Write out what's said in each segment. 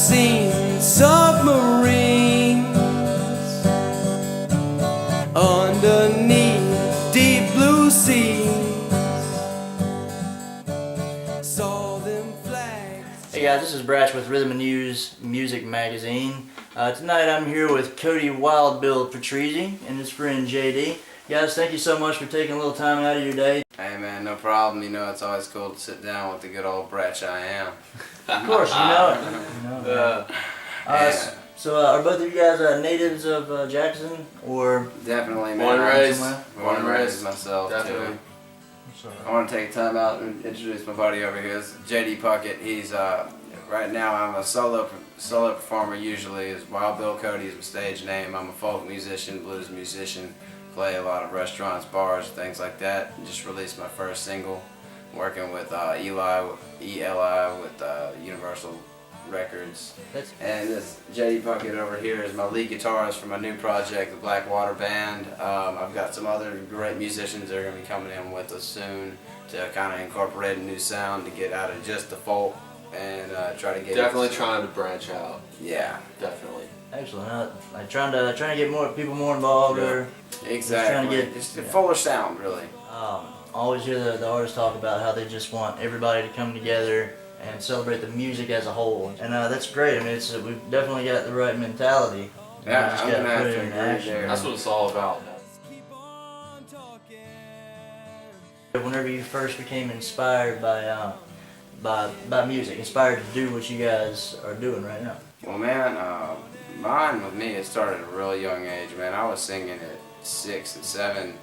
seen submarines underneath deep blue seas. Saw them flags. Hey guys, this is Bratch with Rhythm N Newz Music Magazine. Tonight I'm here with Cody WildBill Patrizi and his friend JD. Guys, thank you so much for taking a little time out of your day. Hey man, no problem. You know, it's always cool to sit down with the good old Bratch I am. Of course, you know it. You know it. So are both of you guys natives of Jackson, or? Definitely, man. Born and raised. Born and raised myself, Definitely. too. I want to take time out and introduce my buddy over here. It's JD Puckett. He's, right now I'm a solo performer usually. WildBill Cody is my stage name. I'm a folk musician, blues musician. Play a lot of restaurants, bars, things like that. Just released my first single, working with ELI with Universal Records. And this JD Puckett over here is my lead guitarist for my new project, the Blackwater Band. I've got some other great musicians that are going to be coming in with us soon to kind of incorporate a new sound to get out of just the folk and try to get trying to branch out. Yeah, definitely. Excellent. Like trying to get more people more involved, or exactly. trying to get just a fuller sound, really. Always hear the artists talk about how they just want everybody to come together and celebrate the music as a whole, and that's great. I mean, we've definitely got the right mentality. Yeah, just I'm gotta gonna put have it to into agree action. there. That's what it's all about. Whenever you first became inspired by music, inspired to do what you guys are doing right now? Well, man, mine with me, it started at a really young age, man. I was singing at 6 and 7,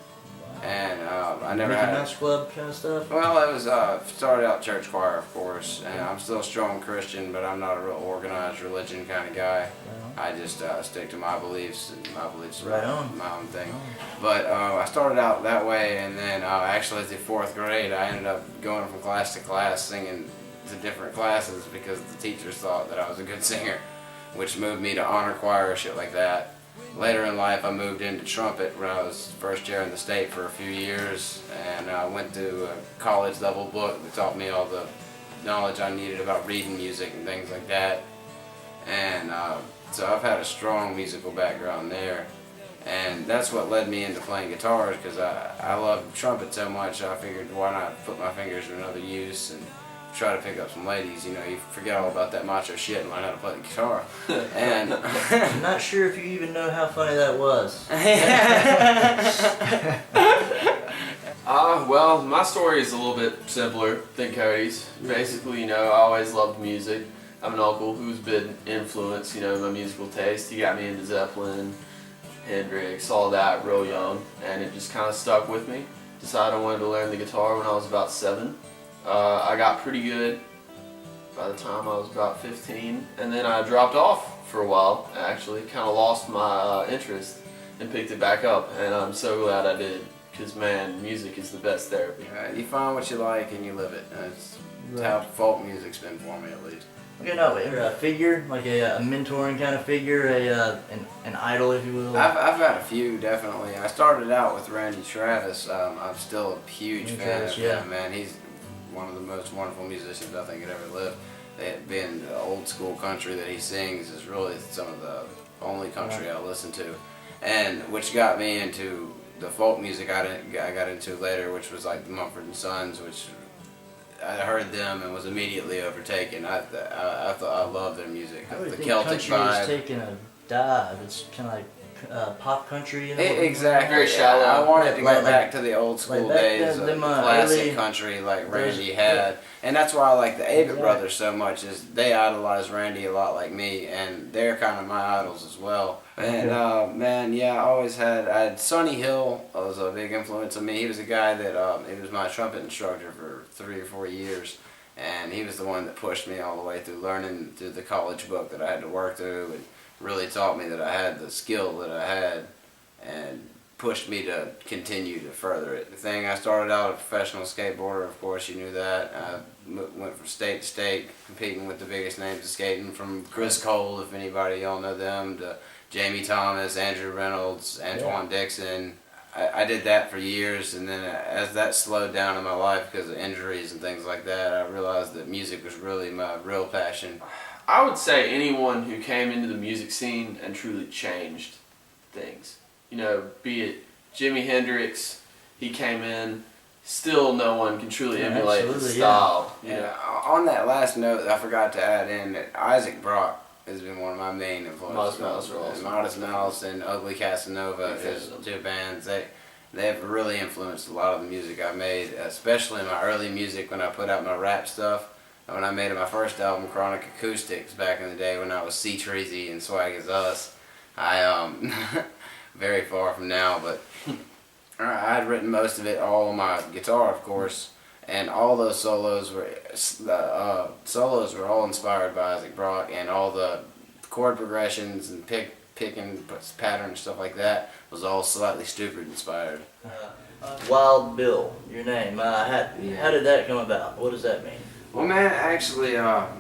and I never Mickey had. Mouse Club kind of stuff? Well, it was started out church choir, of course, and I'm still a strong Christian, but I'm not a real organized religion kind of guy. I just stick to my beliefs, and my beliefs Right are on. my own thing. But I started out that way, and then actually at the 4th grade, I ended up going from class to class singing to different classes because the teachers thought that I was a good singer, which moved me to honor choir, shit like that. Later in life, I moved into trumpet when I was first year in the state for a few years, and I went to a college level book that taught me all the knowledge I needed about reading music and things like that. And so I've had a strong musical background there, and that's what led me into playing guitars, because I love trumpet so much. I figured, why not put my fingers to another use and try to pick up some ladies. You know, you forget all about that macho shit and learn how to play the guitar. And I'm not sure if you even know how funny that was. Well, my story is a little bit simpler than Cody's. Basically, you know, I always loved music. I have an uncle who's been influenced, you know, in my musical taste. He got me into Zeppelin, Hendrix, all that real young, and it just kind of stuck with me. Decided I wanted to learn the guitar when I was about 7. I got pretty good by the time I was about 15, and then I dropped off for a while, actually. Kind of lost my interest and picked it back up, and I'm so glad I did, because man, music is the best therapy. you find what you like and you live it. That's how folk music's been for me, at least. Okay, no, a figure, like a mentoring kind of figure, an idol, if you will. I've had a few, definitely. I started out with Randy Travis. I'm still a huge fan of him, man. He's one of the most wonderful musicians I think that ever lived. Being the old school country that he sings is really some of the only country I listen to, and which got me into the folk music I got into later, which was like the Mumford & Sons, which I heard them and was immediately overtaken. I thought I loved their music, I would the think Celtic country vibe. is taking a dive. It's kind of like pop country, you know? Exactly. Very shallow. I wanted to go Like- back to the old school back days then, of them, classic early- country like Randy had, and that's why I like the Avett Brothers so much. Is they idolize Randy a lot like me, and they're kind of my idols as well. And man, yeah, I had Sonny Hill was a big influence on me. He was a guy that he was my trumpet instructor for 3 or 4 years. And he was the one that pushed me all the way through learning through the college book that I had to work through, and really taught me that I had the skill that I had, and pushed me to continue to further it. The thing, I started out a professional skateboarder, of course, you knew that. I went from state to state, competing with the biggest names of skating, from Chris Cole, if anybody y'all know them, to Jamie Thomas, Andrew Reynolds, Antoine Dixon. I did that for years, and then as that slowed down in my life because of injuries and things like that, I realized that music was really my real passion. I would say anyone who came into the music scene and truly changed things. You know, be it Jimi Hendrix, he came in, still no one can truly emulate his style. Yeah. You know? On that last note, I forgot to add in that Isaac Brock has been one of my main influences. Modest Mouse and Ugly Casanova, his two bands, they've really influenced a lot of the music I made, especially my early music when I put out my rap stuff. When I made my first album, Chronic Acoustics, back in the day when I was C-Treasy and Swag Is Us, I very far from now, but I had written most of it all on my guitar, of course, and all those solos were all inspired by Isaac Brock, and all the chord progressions and picking patterns, stuff like that, was all Slightly Stupid inspired. WildBill, your name. How did that come about? What does that mean? Well, man, actually,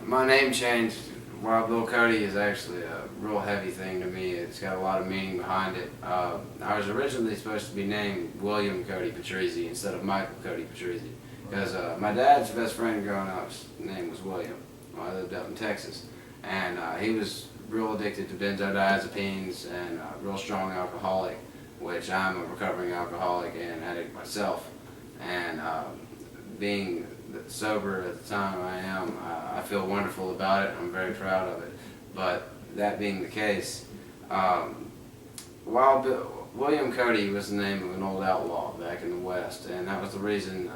my name change, WildBill Cody, is actually a real heavy thing to me. It's got a lot of meaning behind it. I was originally supposed to be named William Cody Patrizzi instead of Michael Cody Patrizzi, because my dad's best friend growing up's name was William. I lived out in Texas, and he was real addicted to benzodiazepines and a real strong alcoholic, which I'm a recovering alcoholic and addict myself. And being sober at the time I am, I feel wonderful about it. I'm very proud of it. But that being the case, William Cody was the name of an old outlaw back in the West, and that was the reason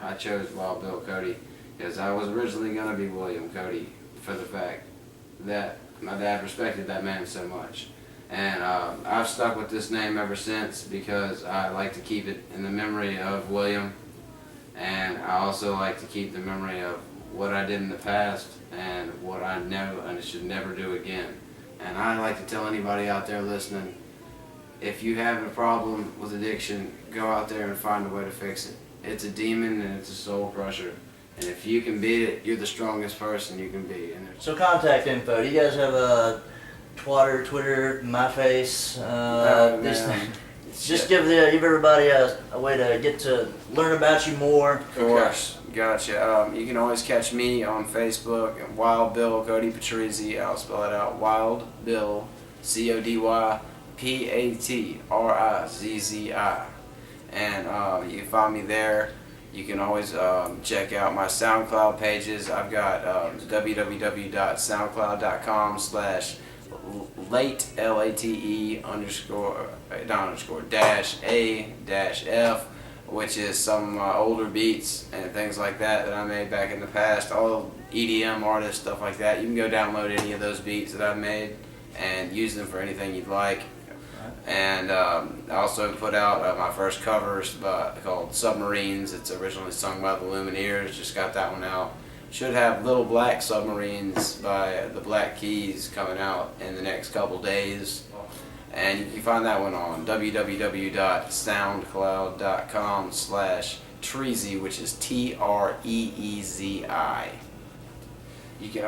I chose WildBill Cody, because I was originally going to be William Cody for the fact that my dad respected that man so much. And I've stuck with this name ever since because I like to keep it in the memory of William. And I also like to keep the memory of what I did in the past and what I know and should never do again. And I like to tell anybody out there listening, if you have a problem with addiction, go out there and find a way to fix it. It's a demon and it's a soul crusher. And if you can beat it, you're the strongest person you can be. So contact info. Do you guys have a Twitter, MyFace? Just give everybody a way to get to learn about you more. Of course, gotcha. You can always catch me on Facebook, WildBill Cody Patrizzi. I'll spell it out: WildBill, CodyPatrizzi. And you can find me there. You can always check out my SoundCloud pages. I've got www.soundcloud.com/late LATE_dash A-F, which is some of my older beats and things like that I made back in the past. All EDM artists, stuff like that. You can go download any of those beats that I've made and use them for anything you'd like. And I also put out my first covers called Submarines. It's originally sung by the Lumineers. Just got that one out. Should have Little Black Submarines by the Black Keys coming out in the next couple days. And you can find that one on www.soundcloud.com/Treezy, which is TREEZI. You can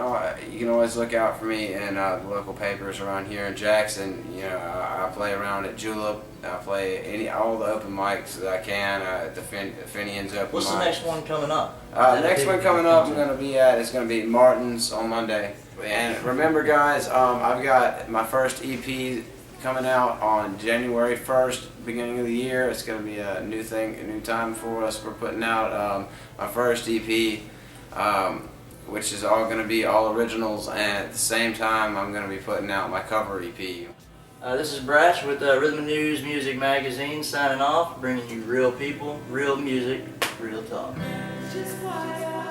always look out for me in the local papers around here in Jackson. You know, I play around at Julep. I play all the open mics that I can. The Finian's open What's mic. the next one coming up? Next one coming up I'm going to be at is going to be Martin's on Monday. And remember, guys, I've got my first EP coming out on January 1st, beginning of the year. It's going to be a new thing, a new time for us. We're putting out my first EP. Which is all going to be all originals, and at the same time I'm going to be putting out my cover EP. This is Bratch with Rhythm N Newz Music Magazine signing off, bringing you real people, real music, real talk. Just quiet.